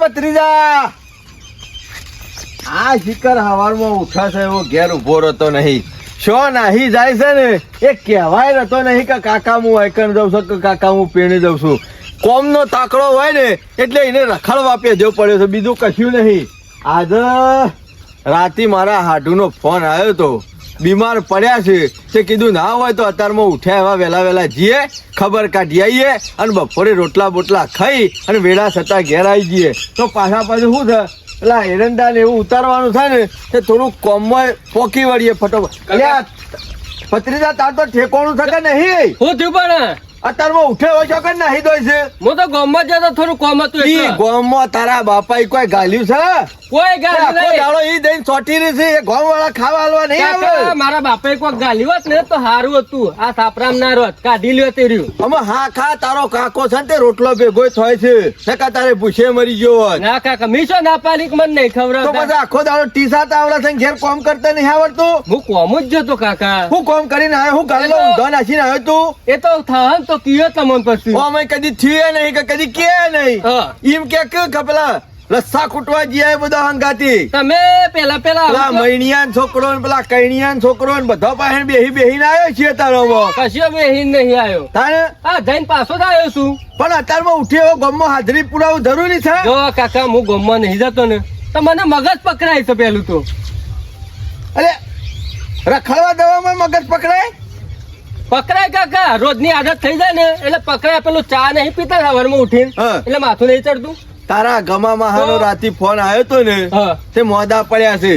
ભત્રીજા આ શિખર હવારમાં ઉઠા છે એવો ઘેર ઉભો રહેતો નહીં. શો નાહી જાય છે ને એ કહેવાય રહેતો નહીં કે કાકા હું વાયકણ જઉં છું કે કાકા હું પેણી જઉં છું. કોમનો તાકડો હોય ને એટલે એને રખડવા પેજો પડ્યો છે, બીજું કશું નહીં. આજે રાતે મારા હાડુનો ફોન આવ્યો હતો, બીમાર પડ્યા છે. તે કીધું ના હોય તો અત્યારમાં ઉઠ્યા એવા વહેલા જઈએ, ખબર કાઢી આવીએ અને બપોરે રોટલા બોટલા ખાઈ અને વેળા છતાં ઘેર આવી જઈએ. તો પાછું શું છે પેલા એરંડા ને એવું ઉતારવાનું છે ને તે થોડું કોમમાં પોકી વળીએ ફટોફટ. ભત્રીજા તાર તો ઠેકોણું થકે નહીં. હું થયું પણ અત્યારમાં ઉઠે હોય છો કે નહીં દોય છે? હું તો ગામમાં જતો થોડું કોમ હતું એટલે. ગામમાં તારા બાપા કોઈ ગાલ્યું છે? કોઈ ગાલ્યું નહીં. દાડો ઈ દઈને ચોટી રહી છે, એ ગામ વાળા ખાવા હાલવા નહીં આવે. મારા બાપા કોઈ ગાલ્યું હોત ને તો સારું હતું. આ સાપરામ ના રોત કાઢી લ્યો તે રહ્યું. અમે હા ખા તારો કાકો છે ને તે રોટલો ભેગો થાય છે, નકા તારે ભૂસે મરી ગયો હોત. ના કાકા મીશો ના પાલિક મને નહીં ખબર. તો પછી આખો દાડો ટીસાત આવડે છે, ઘેર કોમ કરતા નહીં આવડતું? હું કોમ જ જતો કાકા. હું કોમ કરીને આવ્યો, હું ગાલો ઊંધો નાખીને આવ્યો તું? એ તો થન તો કીયો તમને પછી. અમે કદી થયું નહીં કે કદી કે નહીં. એમ કે પેલા રસ્સા કૂટવા ગયા બધા હંગાતી. તમે પેલા પેલા મૈણિયા છોકરો ને પેલા કૈણિયા છોકરો ને બધા પાસે બેહીને આવ્યો છીએ તારો. કશો બેહીન નહીં આવ્યો. તારે હા જઈને પાછો જ આવ્યો છું. પણ અત્યારમાં ઉઠ્યો ગામમાં હાજરી પુરાવું જરૂરી છે. જો કાકા હું ગામમાં નહીં જતો ને તો મને મગજ પકડાય છે પેલું તો. અરે રખડવા દેવામાં મગજ પકડાય કાકા. રોજની આદત થઈ જાય ને એટલે પકડાય. પેલું ચા નહીં પીતા સવારમાં ઉઠીને એટલે માથું નહીં ચડતું. તારા ગમામાં હારો રાતી ફોન આવ્યો તો ને તે મોદા પડ્યા છે.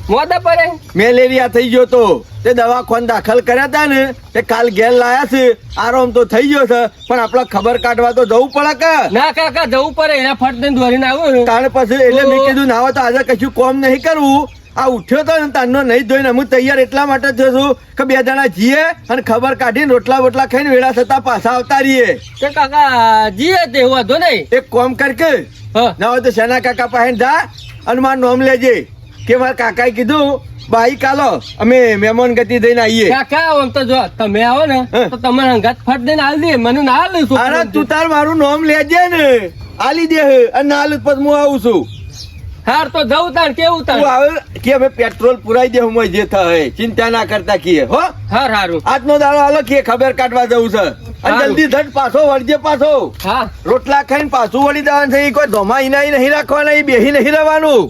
મોદા પડે? મેલેરિયા થઈ ગયો તો તે દવાખાને દાખલ કર્યા હતા ને તે કાલ ઘેર લાયા છે. આરામ તો થઈ ગયો છે પણ આપડે ખબર કાઢવા તો જવું પડે કે ના? કાકા જવું પડે. એના ફટ દઈને દોરીને આવું તારે પછી એટલે મેં કીધું ના હોય તો આજે કશું કોમ નહીં કરવું. આ ઉઠ્યો તો ને તારનો નહીં ધોઈને હું તૈયાર એટલા માટે થયો છું કે બે જણા જીએ અને ખબર કાઢીને રોટલા બોટલા ખાઈને વેળા થતા પાછા આવતા રહીએ. કાકા જીએ તે વાંધો નહીં. એક કોમ કર કે ના હોય તો શેના કાકા પાસે જા અને મારું નામ લેજે કે મારા કાકાએ કીધું બાઈક આલો અમે મહેમાન ગતિ દઈને આવીએ. કાકા આમ તો જો તમે આવો ને તો તમારે હંગાત ફટ દઈને આલી દે. મને ના આલું. અરે તું તાર મારું નામ લેજે ને, આલી દે. અને ના આલું પછી હું આવું છું. હાર તો જવું તાર કેવું તાર કે અમે પેટ્રોલ પુરાઈ દે હું જે થાય ચિંતા ના કરતા કીએ. હો હાર હારું આજનો દાડો હાલો કે ખબર કાઢવા જવું છે અને જલ્દી ધડ પાછો વળજે. પાછો હા રોટલા ખાઈને પાછું વળી દેવાનું છે. કોઈ ધોમા ઇનાઈ નહીં રાખવાના, બેહી નહીં રહેવાનું.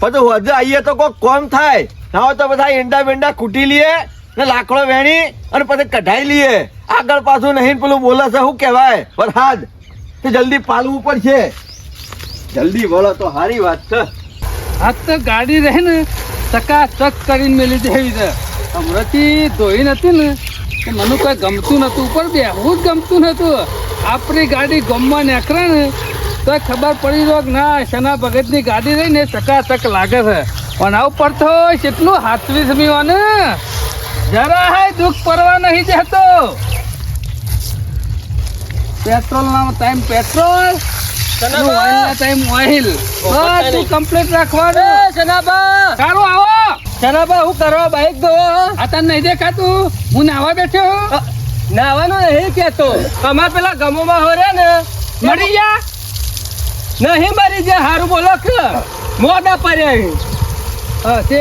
પછી હજુ આવીએ તો કોઈ કોમ થાય ના હોય તો બધા એંડા બેંડા કૂટી લઈએ ને લાકડો વેણી અને પછી કઢાઈ લઈએ. આગળ પાછું નહીં પેલું બોલે છે શું કેવાય વરસાદ તે જલ્દી પાલવું પડશે. જલ્દી બોલો તો સારી વાત છે. આજ તો ગાડી રહે ને ચકાચક કરીને મેલી દેવી છે. હમણાંથી ધોઈ નથી ને કે મને કોઈ ગમતું નતું, ઉપર બેહવું જ ગમતું નતું. આપણી ગાડી ગમમાં નીકળે ને તો ખબર પડી રહ્યો કે ના શના ભગતની ગાડી રહી ને ચકાચક લાગે છે. પણ આ ઉપર તો કેટલું હાથવી સમીઓ ને જરા હે દુઃખ પડવા નહીં જતો. પેટ્રોલ ના ટાઈમ પેટ્રોલ, ટાઈમ ઓઇલ બધું કમ્પ્લીટ રાખવાનું. શનાબા સારું આવો. શનાબા હું કરવા બાઈક દો? આ તને નહીં દેખાતું હું નાવા બેઠ્યો? નાવાનું નહીં કેતો. તમારે પેલા ગમોમાં હો રે ને મળી જા નહીં મરી જાય. હારું બોલો કે મોડા પડ્યા તે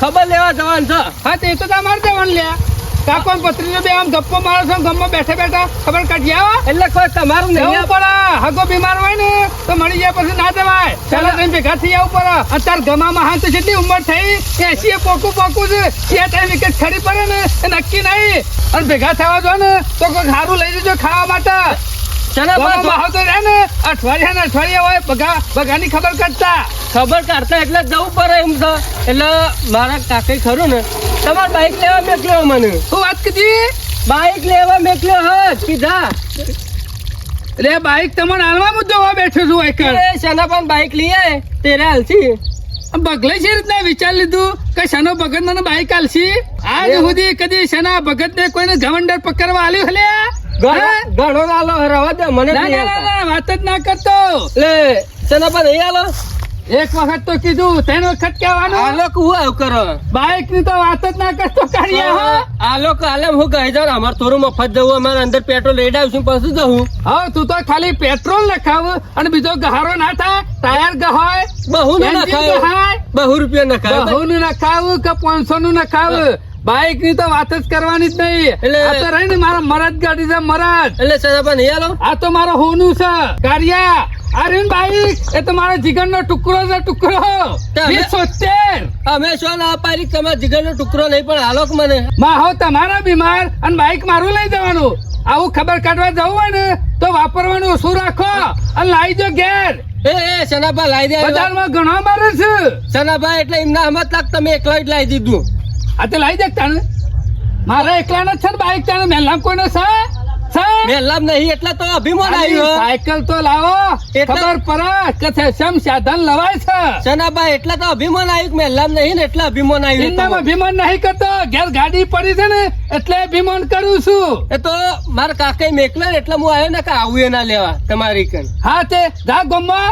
ખબર લેવા જવાનું છે. હા તે તો તમારે જવાનું લ્યા. કાકો પત્રીને બે આમ ગપ્પો મારો છો ગમમાં બેઠા બેઠા ખબર કાઢી આવો એટલે કોઈ તમારું નહીં પડે. હગો બીમાર હોય ને તો મળી જાય પછી ના જવાય. ચાલો તમે ભેગા થઈ આવું પડે. અત્યારે ગમામાં હા તો જેટલી ઉંમર થઈ 80 પોકું છે. એ ટાઈમ વિકેટ ખડી પડે ને એ નક્કી નહીં. અને ભેગા થવા જો ને તો કોઈ સારું લઈ જજો ખાવા માટે. અઠવાડિયા હોય બગાની ખબર કાઢતા એટલે જવું પડે એમ છે. એટલે મારા કાકા ખરું ને તમારે બાઈક લેવા મેકલ્યો મને. શું વાત કીધી? બાઈક લેવા મેકલ્યો હજ કીધા. રે બાઈક તમને હાલવા મુદ્દો બેઠો છું. શાના પણ બાઈક લઈએ તેરે હાલશી બગલે છે રીતના વિચાર લીધું કે શનો ભગત મને બાઈક હાલશી. આજ સુધી કદી શના ભગત ને કોઈને ગવંડર પકડવા આલ્યું હલે? ઘણો આલો રવા દે મને. વાત જ ના કરતો. લે શના પણ નહીં આલો એક વખત તો કીધું 3 વખત કહેવાનું. આ લોકો હું આવું કરો બાઈક ની તો વાત જ ના કરતો કાઢ્યા હો. આ લોકો આલે હું કહી જાઉં અમારે થોડું મફત જવું અમારે અંદર પેટ્રોલ રેડાવશું પછી જવું. હા તું તો ખાલી પેટ્રોલ નખાવ અને બીજો ગહારો ના થાય. ટાયર ગહાય, બહુ નું એન્જિન નખાય ગહાય, 2 રૂપિયા નખાય બહુ નું નખાવ કે 500 નું નખાવ. બાઈક ની તો વાત જ કરવાની જ નહીં. એટલે- આ તો રહી ને મારો મરદ ગાડી છે મરદ. એટલે સદાબા નહીં આલો આ તો મારો હોનું છે કારિયા. આ રહ્યું ને બાઈક એ તો મારા જીગર નો ટુકડો છે ટુકડો. તમે- 270. અમે શું ના પાડી તમારા જીગરનો ટુકડો નહીં પણ હાલો કે મને માહો તમારા બીમાર અને બાઈક મારું લઈ જવાનું. આવું ખબર કાઢવા જવું હોય ને તો વાપરવાનું ઓછું રાખો અને લાવી દો ઘેર. એ સનાભા લાવી દે બજારમાં ઘણો મારે છે. સનાભા એટલે એમના હમત લાગ તમે એકલા જ લાવી દીધું આ તો લાવી દે તાને. મારા એકલાના જ છે ને બાઈક તાને મેલામ કોઈને છે? મેં લાભ નહીં એટલે તો અભિમાન આવ્યું સાયકલ તો લાવો ખબર પડે કે શેમ સાધન લવાય છે. સનાભા એટલે તો અભિમાન આવ્યું કે મેં લાભ નહીં ને એટલે અભિમાન આવ્યું એમનામ તમારું. અભિમાન નહીં કરતો. ઘેર ગાડી પડી છે ને એટલે અભિમાન કરું છું. એ તો મારા કાકા મેકલા ને એટલે હું આવ્યો ને કે આવું એ ના લેવા તમારી કન હા તે જા ગોમમાં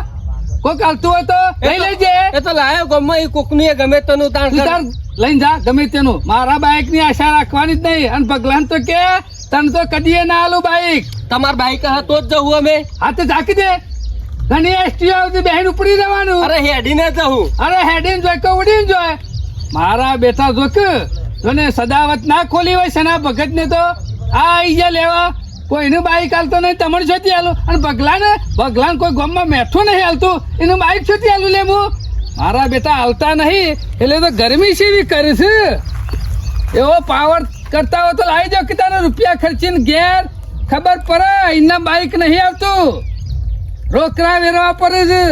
કોઈ ચાલતું હોય તો લઈ લેજે. એ તો લાયો ગમે એ કોકનું એ ગમે તેનું તાણ તું કરે. તાર લઈને જા ગમે તેનું. મારા બાઈક ની આશા રાખવાની જ નહીં. અને ભગવાન તો કે તને તો કદીએ ના આલું બાઈક. તમાર બાઈક હે તો જ જવું અમે હા તો ઝાકી દે. ઘણી એસટી આવતી બહેન ઉપડી જવાનું. અરે હેડીને જવું અરે હેડીને જોઈ કે ઉડીને જોય. મારા બેટા જોક જોને સદાવત ના ખોલી હોય સના ભગત ને તો આ આઈ જા લેવા. કોઈનું બાઈક હાલતો નહીં તમને છોતી હાલું. અને ભગલાને કોઈ ગામમાં મેઠું નહીં હાલતું એનું બાઈક છોતી હાલું લે હું. મારા બેટા હાલતા નહીં એટલે તો ગરમી સેવી કરે છે. એવો પાવર કરતા હોય તો લાવી દો કે તારે રૂપિયા ખર્ચીને ઘેર ખબર પડે એના બાઈક નહીં આવતું. રોકડા વેરવા પડે છે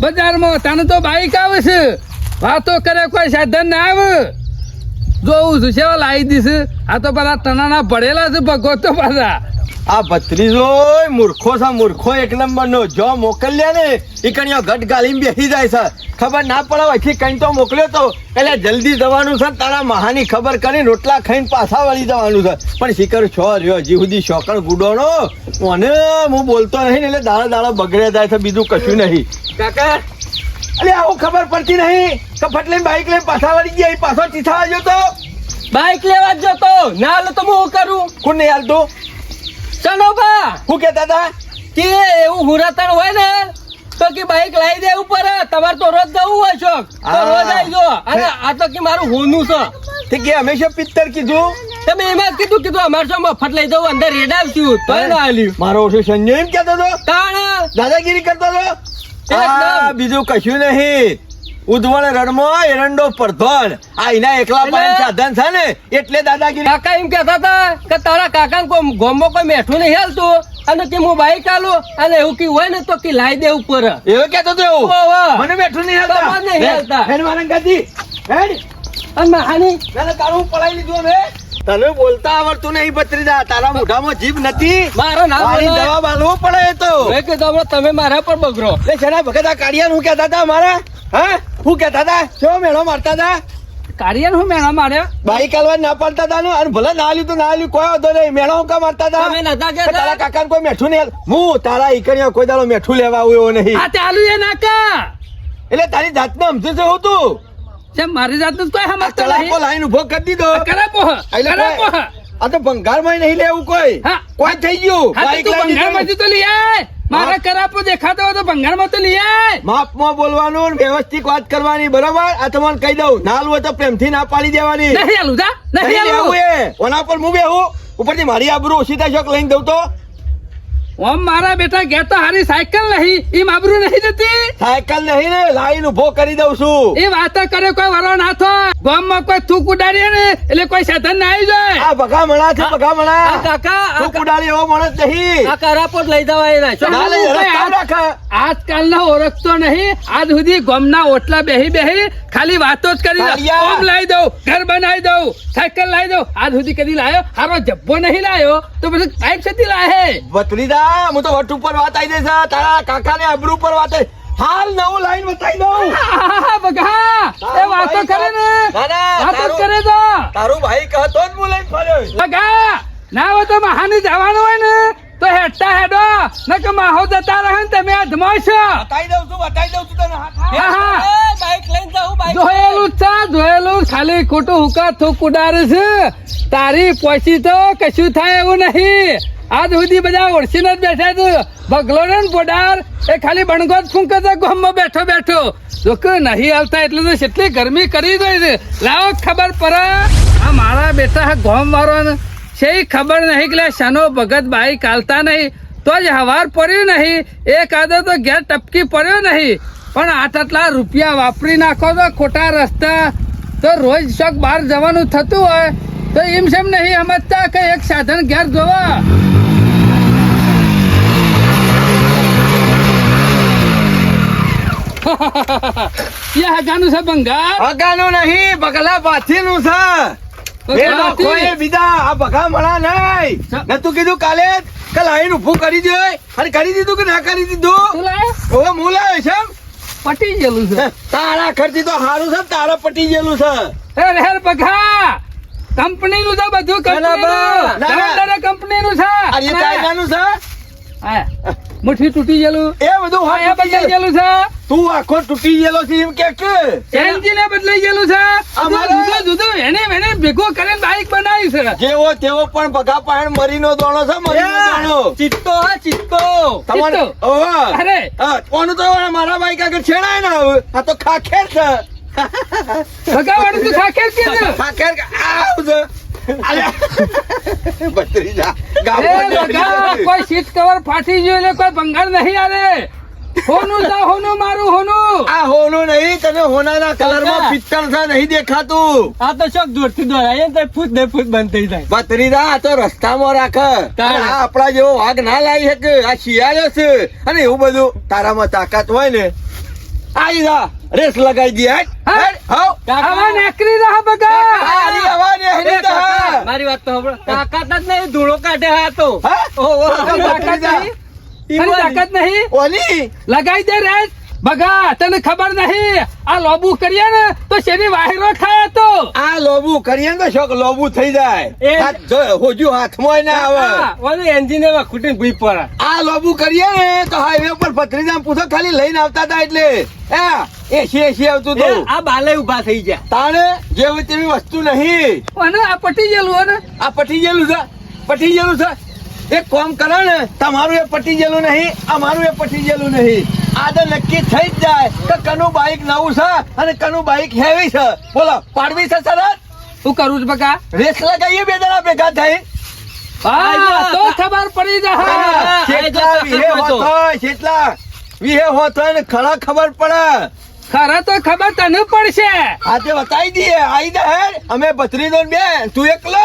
બજારમાં. તને તો બાઈક આવે છે વાતો કરે કોઈ સાધન ના આવે. જોઉં છું સેવા લાવી દીશ. આ તો પેલા ટનાના ભરેલા છે ભગવત તો પાછા. આ ભત્રીજો મૂર્ખો છે મૂર્ખો એક નંબર નો. જો મોકલ્યા ને એ કણીઓ ઘટ ગાલીને બેસી જાય છે. ખબર ના પડે અહીંથી કઈ તો મોકલ્યો તો એટલે જલ્દી જવાનું છે. તારા મહાની ખબર કરીને રોટલા ખાઈને પાછા વળી જવાનું છે. પણ શિખર છો રહ્યો હજી સુધી શોકણ ગુડોનો મને હું બોલતો નહીં ને એટલે દાડા દાડા બગડે જાય છે. બીજું કશું નહીં કાકા અલે આવું ખબર પડતી નહીં કે ફટ લઈને બાઈક લઈને પાછા વળી ગયા. પાછો ચીથા આવ્યો તો બાઈક લેવા જ જતો ના હાલો તો હું કરું કોણ નહીં હાલતું? સનોબા શું કેતા હતા? કે એવું હુરાતણ હોય ને તો કે બાઈક લાવી દે ઉપર તમારે તો રોજ જવું હોય છો તો હા. રોજ આવી જો. અને આ તો કે મારું હોનું છે તે કે હંમેશા પિત્તર કીધું. તમે એમાં જ કીધું અમારે શું મફત લઈ જવું અંદર રેડાવશું તો ના હાલ્યું મારો ઓછો સંજય એમ કેતો હતો તાણ દાદાગીરી કરતો હતો. એકદમ. આ બીજું કશું નહીં. ઉધવળ રણમો એરંડો પરધોળ આ એના એકલા એટલે- પાયન સાધન છે ને એટલે દાદાગીરી. કાકા એમ કહેતા હતા કે તારા કાકા ગોમમાં કોઈ મેઠું નહીં હાલતું અને કે હું બાઈક આલું અને એવું કી હોય ને તો કે લાવી દે ઉપર. એવું કેતો હતો એવું? ઓહો. મને બેઠું નહીં હાલતા. તમને નહીં હાલતા. હેડ મારા ગાદી. હેડ. અને માહાની ના, ના, તારું પડાઈ લીધું અમે. તને બોલતા આવડતું નહીં ભત્રીજા. તારા મોઢામાં જીભ નથી. મારો નામ મારી બોલો. જવાબ આલવો પડે એ તો. મેં કીધું હમણાં તમે મારા પર બગડો. લે શેના ભગત આ કાળિયાને હું કહેતા હતા મારા? હા હું કહેતા હતા? શું મેળો મારતા હતા? કાર્યને હું મેળા માર્યો. બાઈક હાલવા ના પાડતા હતા ને? અને ભલે ના આલ્યું તો ના આલ્યું કોઈ વાંધો નહીં. મેળો હું કામ મારતા હતા? તમે નતા કે તારા કહેતા કાકાને કોઈ મેઠું નહીં હાલ- હું તારા ઈકણીઓ કોઈ દાડો મેઠું લેવા આવું એવો નહીં. આ ચાલુ એ નાકા. એટલે તારી જાતને સમજે છે હું તું? જેમ મારી જાત કોઈ આ સમજતો કલાકો નહીં. લાઈન ઉભો કરી દીધો. કરાપો એટલે કરાપો. કોઈ- આ તો ભંગારમાં નહીં લેવું કોઈ. હા. કોઈ થઈ ગયું. હા તો બાઈક તું લાવી ભંગારમાંથી દીધું. તો લઈ આય. મારા કરાપો દેખાતો હોય તો ભંગારમાં તો લઈ આય. માપમાં બોલવાનું ને વ્યવસ્થિત વાત કરવાની બરાબર. આ તમને કહી દઉં ના હાલવું હોય તો પ્રેમથી ના પાડી દેવાની. નહીં આલું જા નહીં નહીં આલું. લેવું એ. ઓના પર હું બેહું ઉપરથી મારી આબરૂ ઓછી થાય શોખ લઈને દઉં તો ઓમ મારા બેટા ઘેર તો હારી સાયકલ નહીં ઈ આબરૂ નહીં જતી. સાયકલ નહીં ને લાઈન ઉભો કરી દઉં છું. એ વાતો કરે કોઈ વરો ના થાય. ગામમાં કોઈ થૂક ઉડાડીએ ને એટલે કોઈ સાધન ના આવી જાય. આ ભગામણા છે આ ભગામણા. કાકા તું કુડાળી એવો માણસ નહીં. આ કરાપોટ લઈ જવા એના શું? ના લઈ કોઈ રસ્તા આજ- રાખે. આજકાલનો ઓળખતો નહીં. આજ સુધી ગામના ઓટલા બેહી ખાલી વાતો જ કરી કાળિયા. ઓમ લાવી દઉં ઘર બનાવી દઉં સાયકલ લાવી દઉં. આજ સુધી કદી લાયો હારો જબ્બો નહીં લાયો તો પછી બાઈક છતી લાહે. ભત્રીજા હું તો વટ ઉપર વાત આવી છે. તારા કાકાને આબરૂ પર વાત આવી. હાલ નવું લાઈન બતાવી દઉં. આહાહા, બગા એ વાતો કરે ને ના, ના, વાતો જ તારું- કરે તો તારું ભાઈ કહતો જ હું લઈને ફર્યો. બગા ના હોય તો મહાની જવાનું હોય ને તો તો હેડતા હેડો ન કે માહો જતા રહે ને તમે અધમાશો. બતાઈ દઉં છું તને હાથ. હા, હા. બાઈક લઈને જાઉં બાઈક જોયેલું જ છે, જોયેલું જ. ખાલી ખોટું હુકા થૂક ઉડાડે છે. તારી પોસી તો કશું થાય એવું નહીં. આજ સુધી બધા ઓળખીને જ બેઠા છે. ભગલો ને પોડાર એ ખાલી બણગો જ ફૂંકે છે ગામમાં બેઠો બેઠો. જો કે નહીં આવતા એટલે તો કેટલી ગરમી કરી દઈ છે. લાવો ખબર પડે. આ મારા બેટા ગોમ વાળો ને છે ખબર નહીં કે શાનો ભગત બાઈક હાલતા નહીં તો જ હવાર પડ્યું નહીં. એક આદો તો ઘેર ટપકી પડ્યો નહીં. પણ આટલા રૂપિયા વાપરી નાખો તો ખોટા રસ્તા તો રોજ શોખ બહાર જવાનું થતું હોય તો એમ સેમ નહીં સમજતા કે એક સાધન ઘેર જોવા. હગાનું છે ભંગાર. હગાનું નહીં બગલા પાથીનું છે. બગલા પાથી? કોઈ બીજા આ બગા મળા નહીં. નતું કીધું કાલે કે લાઈન ઊભું કરી દે અને કરી દીધું કે ના કરી દીધું. તું લાય? ઓવે હું લાવ્યો છે એમ? પટી ગયેલું છે. તારા ખર્ચી તો સારું છે તારા પટી ગયેલું છે. એ રહેર બઘા કંપની નું છે બધું. કંપની નું છે. આ ચાઇનાનું છે. હા, મુઠ્ઠી તૂટી ગયેલું એ બધું હા, એ બદલાઈ ગયેલું છે. તું આખો તૂટી ગયેલો છે એમ કે એન્જિન એ બદલાઈ ગયેલું છે. અમારે- જુદું એને ભેગો કરીને બાઈક બનાવી છે. જેવો તેવો પણ બગા પાણ મરીનો દોણો છે મરીનો દોણો. ચિત્તો હા ચિત્તો તમારે ચિત્તો? ઓવે. અરે. હા, કોનું તો મારા બાઈક આગળ છેડાય ને હવે. આ તો ખાખેર છે. ભગાવાળું તું ખાખેર કે છે? ખાખેર આવ છે. અલ્યા. બત્રીજા. એ ભગા, કોઈ સીટ કવર ફાટી ગયું એટલે કોઈ ભંગાર નહીં આવે. હોનું જા હોનું મારું હોનું. આ હોનું નહીં તને હોનાના કલરમાં પિત્તળ છે નહીં દેખાતું. આ તો શોખ દૂરથી દોરાય ને ફૂટ ને ફૂટ બંધ થઈ જાય. બત્રીજા આ તો રસ્તામાં રાખ. તારે. આ આપડા જેવો વાઘ ના લાવી શકે. આ શિયાળો છે અને એવું બધું તારામાં તાકાત હોય ને આઈ જા રેસ લગાઈ દી. હેડ હા? હેડ હાવ. આવા નેકરી રહા ભગા. આરી હવા ને હેડી તો હા. મારી વાત તો સાંભળો. તાકાત જ નહીં ધૂળો કાઢે હા તો હા? ઓહો. તાકાત નહીં? તને તાકાત નહીં? ઓલી લગાઈ દે રેસ ભગા. તને ખબર નહીં આ લોબુ કરીએ ને તો શેની વાહિરો ખાય તો. આ લોબુ કરીએ ને તો શોખ લોબુ થઈ જાય. એ- હાથ જો હોજુ હાથમાં ના આવે. ઓલું એન્જિન એમાં ખૂટીને ભૂઈ પડે. આ લોબુ કરીએ ને તો હાઈવે પર ભત્રીજા પૂછો ખાલી લઈને આવતા હતા એટલે એસી આવતું એ, હતું. આ બાલે ઉભા થઈ ગયા. તાણે જેવી તેવી વસ્તુ નહીં. અને આ પટી ગયેલું અને આ પટી ગયેલું છે પટી ગયેલું છે. એક કામ કરો ને તમારું એ પટી ગયેલું નહીં અમારું એ પટી ગયેલું નહીં. આ તો નક્કી થઈ જ જાય કે કનું બાઈક નવું છે અને કનું બાઈક હેવી છે. બોલો પાડવી છે સરસ. શું કરું છું બકા? રેસ લગાઈએ બે જણા ભેગા થઈ. હા, તો ખબર પડી જાય. કેટલા વિહે હોત હોય કેટલા વિહે હોત હોય ને ખરા ખબર પડે. ખરા તો ખબર તને પડશે. આ તે બતાવી દઈએ આઈ દે હેડ અમે બત્રીસો ને બે તું એકલો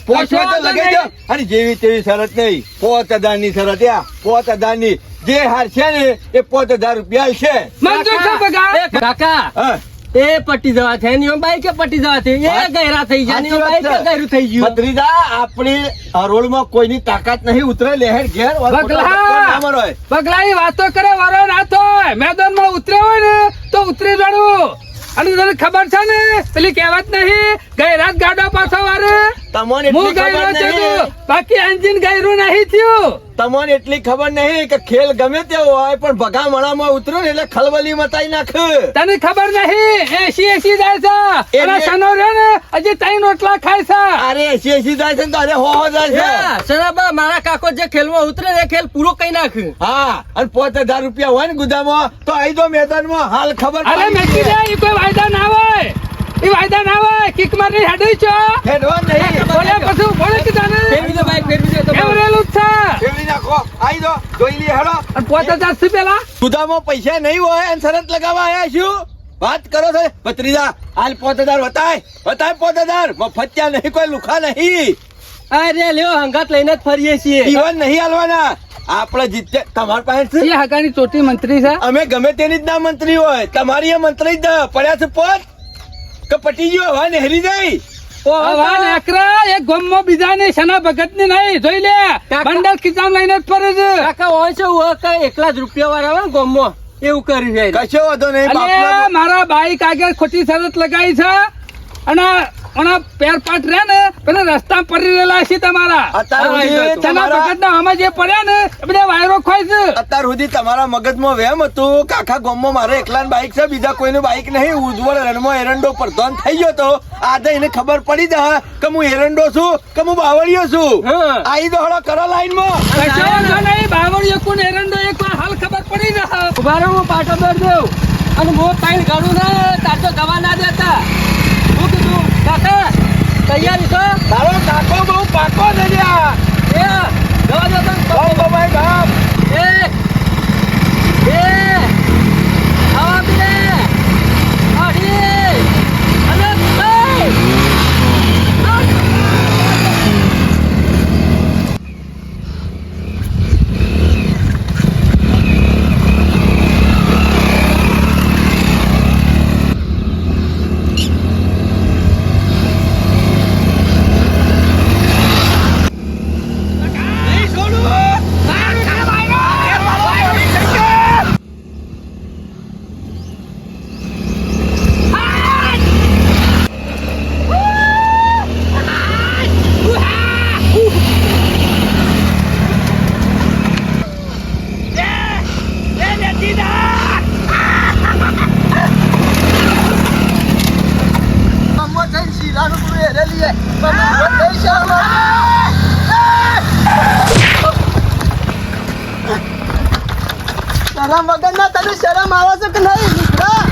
પોચો તો લગાઈ દો. અને જેવી તેવી શરત નહીં 5000 ની શરત. 5000 ની જે હાર છે ને એ 5000 રૂપિયા છે. મંજૂર છે બકા. એ કાકા હા. એ પટી જવા છે એની બાઈક પટી જવા છે એ ગહેરા થઈ જાય એની બાઈક ગહેરું થઈ ગયું. ભત્રીજા આપણી હરોળમાં કોઈની તાકાત નહીં ઉતરે લહેર ઘેર ઓર ખોટા બગલા. ધક્કો ના મરોય. પગલાની વાતો કરે વારો ના થાય. મેદાનમાં ઉતરે હોય ને તો ઉતરી જવાનું. અને તને ખબર છે ને પેલી કહેવત નહીં ગઈ રાત ગાડો પાછો વારે. તમને હું એટલી ગયેલો ખબર છું નહીં બાકી એન્જિન ગયરું નહીં થયું. તમને એટલી ખબર નહીં કે ખેલ ગમે તેવો હોય પણ ભગા મણામાં ઉતરો ને એટલે ખલબલી મતાઈ નાખ. તને ખબર નહીં 80 જાય છે. એટલે- અને સનો રે ને હજી 3 રોટલા ખાય છે. અરે 80 જાય છે ને તો અરે 100 જાય છે. શરાબા મારા કાકો જે ખેલમાં ઉતરે ને એ ખેલ પૂરો કઈ નાખ. હા અને 5000 રૂપિયા હોય ને ગુદામાં તો આઈ દો મેદાનમાં હાલ ખબર અરે મેકી દે એ કોઈ વાયદા ના હોય. એ વાયદા ના હોય. કિક મારી હેડી છો હેડવા નહીં. બોલે પછી બોલે કે તને ફેરવી દો બાઈક ફેરવી દો તમે. એવરેલું જ છે. ફેરવી નાખો આઈ દો જોઈ લી હેડો. અને 5000 થી પેલા ગુદામાં પૈસા નહીં હોય અને શરત લગાવવા આયા છું. વાત કરો છો ભત્રીજા હાલ 5000 બતાય 5000 મફત્યા નહીં કોઈ લુખા નહીં. અરે લ્યો હંગાત લઈને જ ફરીએ છીએ. જીવન નહીં હાલવાના. આપણે જીતે તમારી પાસે છે? એ હગાની ચોટી મંત્રી છે. અમે ગમે તેની જ ના મંત્રી હોય તમારી એ મંત્રી જ પડ્યા છે પોત કે પટી ગયો હવે નેહરી જાય. હવે નેકરા એક ગામમાં બીજા ને શના ભગત ને નહીં જોઈ લે. બંડલ ખીચામ લઈને જ ફરે છે. કાકા હોય છે હોય કઈ એકલા જ રૂપિયા વાળા આવે ને ગામમાં એવું કર્યું છે. કશો વાંધો નહીં અને બાપના. મારા બાઈક આગળ ખોટી શરત લગાવી છે અને ઓના પેર પાટ રહ્યા ને પેલા રસ્તા પડી રહેલા છે તમારા અત્યાર સુધી તેના તમારા- વખતના આમાં જે પડ્યા ને એ બધા વાયરો ખોય છે. અત્યાર સુધી તમારા મગજમાં વહેમ હતું કે આખા ગામમાં મારે એકલાને બાઈક છે, બીજા કોઈનું બાઈક નહીં. ઉજ્જવળ રણમાં એરંડો પ્રધાન થઈ ગયો તો આજે એને ખબર પડી જાય કે હું એરંડો છું કે હું બાવળિયો છું. હા. આઈ દોડો કરો લાઈનમાં. કશો વાંધો નહીં, બાવળિયો કોણ એરંડો એક વાર હાલ ખબર પડી જાય. ઉભા રહો, હું પાટો દોર દઉં અને હું પાણી ગાડું ને તાર તો દવા ના દેતા. શું કીધું કાકા તૈયારી છો? તારો કાકો બહુ પાકો છે લ્યા. એ દવા દો તને. ગામ બબાઈ ગામ. એ આવા બે આડી અને ભાઈ શરમ વગરના તને શરમ આવે છે કે નહીં નીકળા?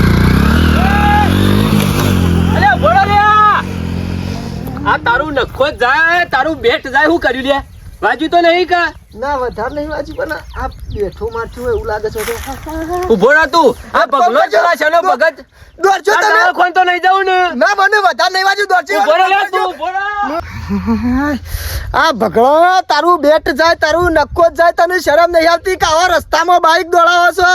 અરે બોલો રે આ તારું નખો જ જાય, તારું બેટ જાય. શું કર્યું લે? વાજુ તો નહીં કા? ના વધારે નહીં વાંચી પણ આ બેઠો માઠું એવું લાગે છે તો ઉભો રહો તું. આ ભગલો ચલા છે નો ભગત. દોડજો આ તમે તારા ખોન તો નહીં જાઉં ને. ના મને વધારે નહીં વાંચ્યું દોડજો ઉભો રહો લે તું, ઉભો રહો. આ ભગડો તારું બેટ જાય તારું નક્કો જ જાય તને શરમ નહીં આવતી કે આવા રસ્તામાં બાઈક દોડાવો છો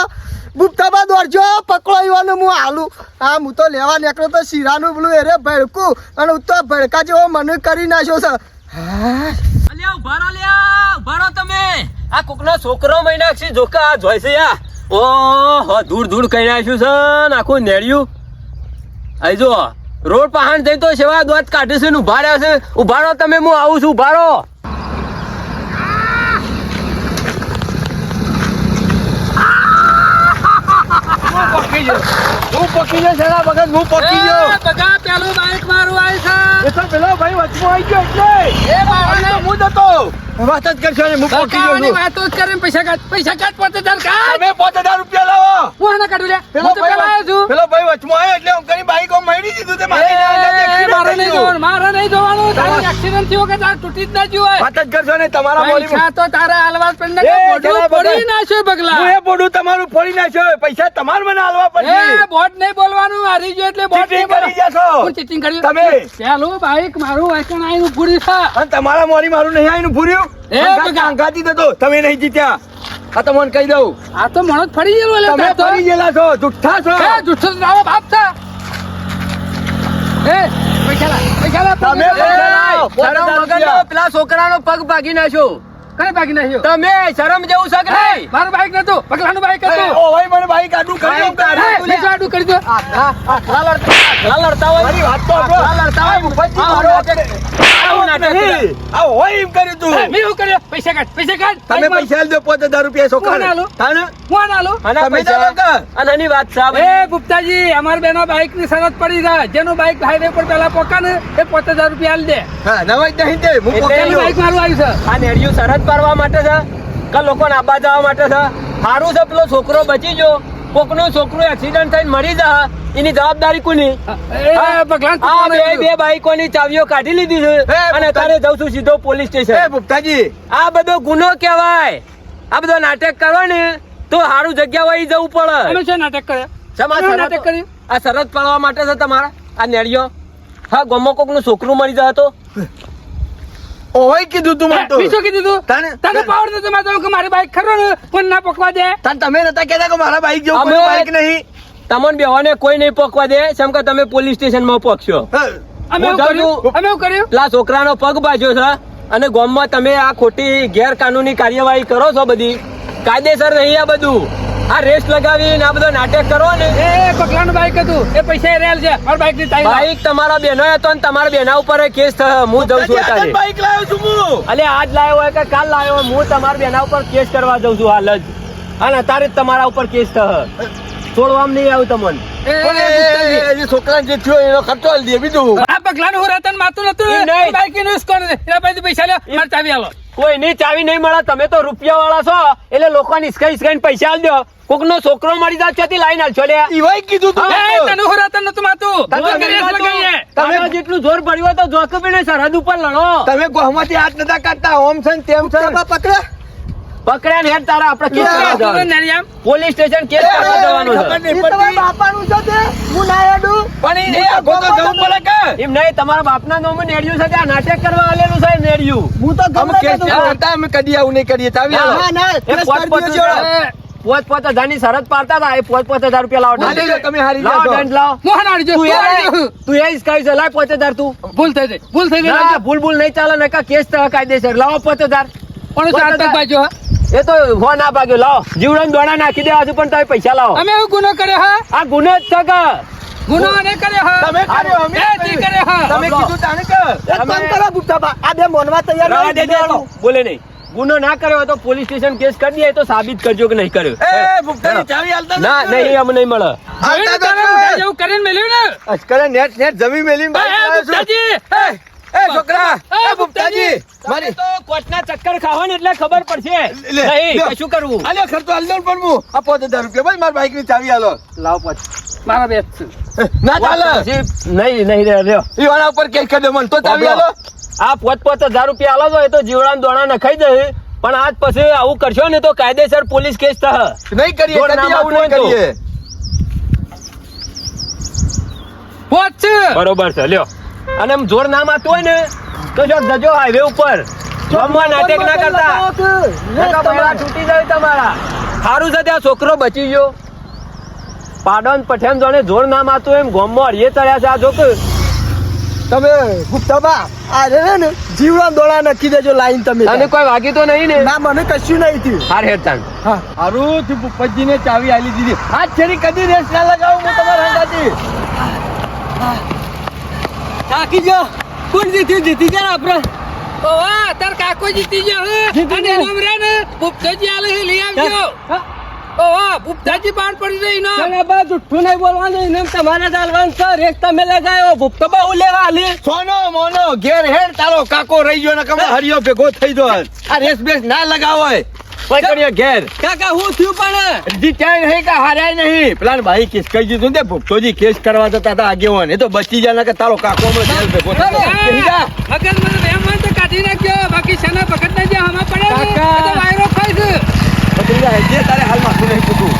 ગુપ્તાબા દોડજો પકડો ઈવાનો હું હાલું આ હું તો લેવા નીકળ્યો તો શીરાનું પેલું એરે ભડકું અને હું તો ભડકા જેવો મને કરી નાખ્યો છે હા અલ્યા ઉભા રહો લ્યા, ઉભા રહો તમે. આ કોકનો છોકરો મહિનાક્ષી જોકા આ જોઈ છે યા. ઓહો ધૂળ ધૂળ કરી નાખ્યું છે ને આખું નેળ્યું. આઈ જો રોડ પહાણ થઈ તો સેવા દોત કાઢે છે ને ઉભા રહ્યા છે. ઉભા રહો તમે, હું આવું છું, ઉભા રહો. હું પકી ગયો શેના વગર હું પકી ગયો. એ બગા પેલું બાઈક મારું આવી છે. એ તો પેલો ભાઈ વચમાં આવી ગયો એટલે એ બાવળિયો. હું જતો વાત જ કરશો ને હું પકી ગયો સરકારની છું. વાતો જ કરીને પૈસા કાઢ 50,000 કાઢ. તમે 5000 રૂપિયા લાવો. હું આને કાઢું લે. પેલો હું તો પેલા આવ્યો છું. પેલો ભાઈ વચમાં આવ્યો એટલે હું કરી બાઈક મળી દીધું તે મારે એ, મારે નહીં જોવાનું, મારે નહીં જોવાનું. તારું એક્સિડન્ટ થયો કે તાર તૂટી જ ના જ્યું હોય. વાત જ કરશો ને તમારા બોલી પૈસા તો તારા હાલવા જ પડે એ, ને બોર્ડું જરા ફોડી બગા. નાખ્યો બગલા. હું એ બોડું તમારું ફોડી નાખ્યો પૈસા તમારે મને હાલવા એ પડશે. બોટ નહીં બોલવાનું, હારી ગયો એટલે બોટ ચીટિંગ નહીં કરી બોલવાનું. જશો હું ચીટિંગ કર્યું? તમે. પેલું બાઈક મારું વાંચન આવીને પૂરી છે. અને તમારા મોરી મારું નહીં આવીને ભૂર્યું એ બગા. અંગાતી દો તમે નહીં જીત્યા આ તો મને કહી દઉં આ તો મણો જ ફરી ગયેલો લે તમે તાર તો. ફરી ગયેલા છો જુઠ્ઠા છો એ જુઠ્ઠો તો તારો બાપ છે. એ પૈસા લાવ, પૈસા લાવ, તમે પૈસા પૈસા લાવ. લાવ. શરમ વગરનો પેલા છોકરાનો પગ ભાગી નાખ્યો. કઈ બાકી નાખ્યો? તમે શરમ જેવું છે કે નહીં? મારું બાઈક નતું, પગલાનું બાઈક એ, હતું. ઓ ભાઈ મને બાઈક આડું કરી દઉં તારે. એ, બીજું આડું કરી દો. આટલા લડતા હોય. મારી વાત તો સાંભળો. આટલા લડતા હોય. મુફતજી આવું મારો નાટક. આવું નાટક નહીં. આ હોય એમ કર્યું તું એ, મેં શું કર્યું? પૈસા કાઢ, પૈસા કાઢ. તમે બાઈક પૈસા આલી દો 5000 રૂપિયા કોણ છોકરાને આલું? તાને? હું આને આલું? આના તમે પૈસા. ચાલો કે? અને આની વાત છે આ બધી. એ ગુપ્તાજી, અમાર બેનો બાઈક ની શરત પડી છે. જેનું બાઈક હાઈવે પર પેલા પોકા ને એ 50,000 રૂપિયા આલી દે. હા નવાઈ જ નહીં તે હું એટલે પોકેલ્યો. પેલું બાઈક મારું આવ્યું છે. આ નેડિયું સરહદ પાડવા માટે છે કે લોકોને આબા જવા માટે છે? સારું છે પેલો છોકરો બચી ગયો. કોકનું છોકરું એક્સિડન્ટ થઈને મરી જા એની જવાબદારી કોની? એ ભગવાન આ બે બાઈકોની ચાવીઓ કાઢી લીધી છે અને અત્યારે જઉં છું સીધો પોલીસ એ સ્ટેશન. ભૂપતાજી આ બધો ગુનો કહેવાય. આ બધો નાટક કરો ને તો સારું જગ્યા વહી જવું પડે. અમે શું નાટક કર્યા? શેમાં શું શરત? નાટક કર્યું? આ શરત પાડવા માટે છે તમારા આ નેડિયો? હા ગમો કોકનું છોકરું મરી જાય તો ઓય કીધું તું મને તો મેં શું કીધું તું? તાને- તને પાવર નતો મારતો કે મારી બાઈક ખરો ને પણ ના પકવા દે. તાન તમે નતા કહેતા કે મારા બાઈક જેવું અમે- કોઈ બાઈક નહીં તમને બેવાને કોઈ નહીં પોકવા દે જેમ કે તમે પોલીસ સ્ટેશનમાં પોકશો. હા. અમે હું એવું કર્યું? જાઉં છું. અમે એવું કર્યું? પેલા છોકરાનો પગ બાજ્યો છે અને ગામમાં તમે આ ખોટી ગેરકાનૂની કાર્યવાહી કરો છો બધી કાયદેસર નહીં આ બધું. આ રેસ લગાવીને આ બધો નાટક કરો ને એ પગલાનું બાઈક હતું એ પૈસા એ રેલ છે મારા બાઈક ની ચાવી બાઈક તમારા બેનો હતો ને તમારા બેના ઉપર કેસ થયો હું જઉં છું અત્યારે બાઈક લાવ્યો છું હું. અલે આજ લાવ્યો હોય કે કાલ લાવ્યો હોય, હું તમારા બેના ઉપર કેસ કરવા જઉં છું હાલ જ. અને અત્યારે જ તમારા ઉપર કેસ થયો. છોડવામાં નહીં આવું તમને. એ છોકરા જે થયો એનો ખર્ચો આલી દે બીજું. આ પગલાનું હું રતન માતું નતું એ નહીં. બાઈક નું કોણ છે એના પાસે પૈસા લે મારી ચાવી આલો કોઈની ચાવી નહીં મળે. તમે તો રૂપિયા વાળા છો એટલે લોકોને ઈસકાઈને પૈસા આલ દો. કોકનો છોકરો મળી જાય ત્યાંથી લાઈન આલશો લે. ઈવાય કીધું તું એ તને હું રતન નતું માતું તમે તું રેસ લગાવીએ. તમે જેટલું જોર પડ્યું હોય તો જોખમીને સરહદ ઉપર લડો. તમે ગોહમાંથી હાથ નતા કાઢતા ઓમ છે ને તેમ છે. પકડે પકડ્યા ને હેડ તારા આપણે કેસ કરવા તું તો જવાનું. નેરિયામ. પોલીસ સ્ટેશન કેસ કરવા જવાનું ખબર છે. નહીં ઈ તમારા પડતી. બાપાનું છે તે હું ના હેડું પણ એ આગો તો જવું પડે કે એમ નહીં, તમારા બાપના નામે નેડિયું છે ત્યાં નાટક કરવા આલેલું છે નેડિયું. હું તો અમે ગમે કેસ તે ના કરતા અમે કદી આવું નહીં કરીએ ચાવી આલો. ના ના એ કેસ પોત કરી પોત દેજો. પોત હજારની શરત પાડતા હતા. એ પોત હજાર રૂપિયા લાવો. ના, નહીં, તમે હારી લાવો જશો. દંડ લાવો. મોહન આડજો તું તું એ આડજો. તું એ ઈસકાઈ છે. લાવ 5000 તું. ભૂલ થઈ ગઈ ભૂલ થઈ ગઈ ના, ભૂલ નહીં ચાલે નકા કેસ થયો કાયદેસર. લાવો 5000. પણ ચાર તક બાજુ હા એ તો હો ના ભાગ્યો. લાવો જીવડાને દોડા નાખી દેવા છે પણ તમે પૈસા લાવો. અમે એવું ગુનો કર્યો હા આ ગુનો જ છે કે ગુનો ને કર્યો હા તમે કર્યો, અમે એ તી કર્યો હા તમે કીધું તાણે કે એક કામ કરો ભૂપતાબા, આ બે મોનવા તૈયાર રવા નહીં, દેજો. હાલો. બોલે નહીં. ગુનો ના કર્યો હોય તો પોલીસ સ્ટેશન કેસ કરી દે. તો સાબિત કરજો કે નહીં કર્યો. એ ભૂપતાની ચાવી આલતા ના નથી. નહીં, અમને નહીં મળે. આલતા તો તારા નથી. બધા જેવું કરીને મેલ્યું ને અજકરે નેટ જમી મેલીને બાઈક એ લાવ્યો છું. ભૂપતાજી એ છોકરા એ ભૂપતાજી મારી તો કોટના ચક્કર ખાવા ને એટલે ખબર પડશે. લે, નહીં લ્યો. કશું કરવું. આલ્યો ખર્ચો આલ્યો પણ હું આ 5000 રૂપિયા ભાઈ મારી બાઈક ની ચાવી આલો. લાવ પછી. મારા બેસ છે ના ચાલે નહીં રહ્યો. ઈવાના ઉપર કેસ કરી દે મને તો ચાવી આલો. આ 5000 રૂપિયા આલો છો એ તો જીવડાને દોડા નખાઈ દે. પણ આજ પછી આવું કરશો ને તો કાયદેસર પોલીસ કેસ થશે. નહીં કરીએ જોર ના કદી આવું નહીં મારતું હોય કરીએ. પોત છે બરોબર છે લ્યો. અને એમ જોર ના મારતું હોય ને તો જો જજો હાઈવે ઉપર. ગામમાં નાટક ના કરતા. નકા બૈરા તૂટી જાય તમારા. સારું છે ત્યાં છોકરો બચી ગયો. પાડોન પઠેન જોડે જોર ના મારતું હોય એમ ગામમાં હરિયે ચડ્યા છે આ છોકરો. તમે ભૂપતાબા આ રે ને જીવડા દોડા નાખી દેજો લાઈન તમે તને કોઈ વાગી તો નહીં ને? ના મને કશું નહીં થયું હાર હેડતાન. હા હારું થી ભૂપતજીને ચાવી આલી દીધી. આજ છેરી કદી રેસ ના લગાવું હું તમારા હંગાથી. થાકી ગયો. કોણ જીતી જાય આપણે? ઓ વાહ તાર કાકો જીતી ગયો હે અને એનો રે ને ભૂપતાજી આલે હે લઈ આવજો ઓ વાહ ભૂપતાજી બહાર પડી રહી નો બા જુઠ્ઠું નહીં બોલવાનું. એને તમારે ચાલવાનું છે. રેસ તમે લગાયો. ભૂપતો બહુ લેવા આલી. સોનો મોનો ઘેર હેડ તારો કાકો રહી ગયો ને કમ હરિયો ભેગો થઈ ગયો. આ રેસ બેસ ના લગાવો. કોઈ કરીએ ઘેર. કાકા હું થયું પણ જીત્યા નહીં કે હાર્યા નહીં. પેલા ભાઈ કેસ કહી દીધું ને ભૂપતોજી કેસ કરવા જતા હતા આગેવાન. એ તો બચી જાય કે તારો કાકો હમણાં જેલ ભેગો થઈ ગયો. મગજ મને એમ હોય તો કાઢી નાખ્યો બાકી શેના પકડ ના જે હમા પડે ને કાકા. એ તો વાયરો ખાય છે તારે હાલ માથું નહીં પૂછું.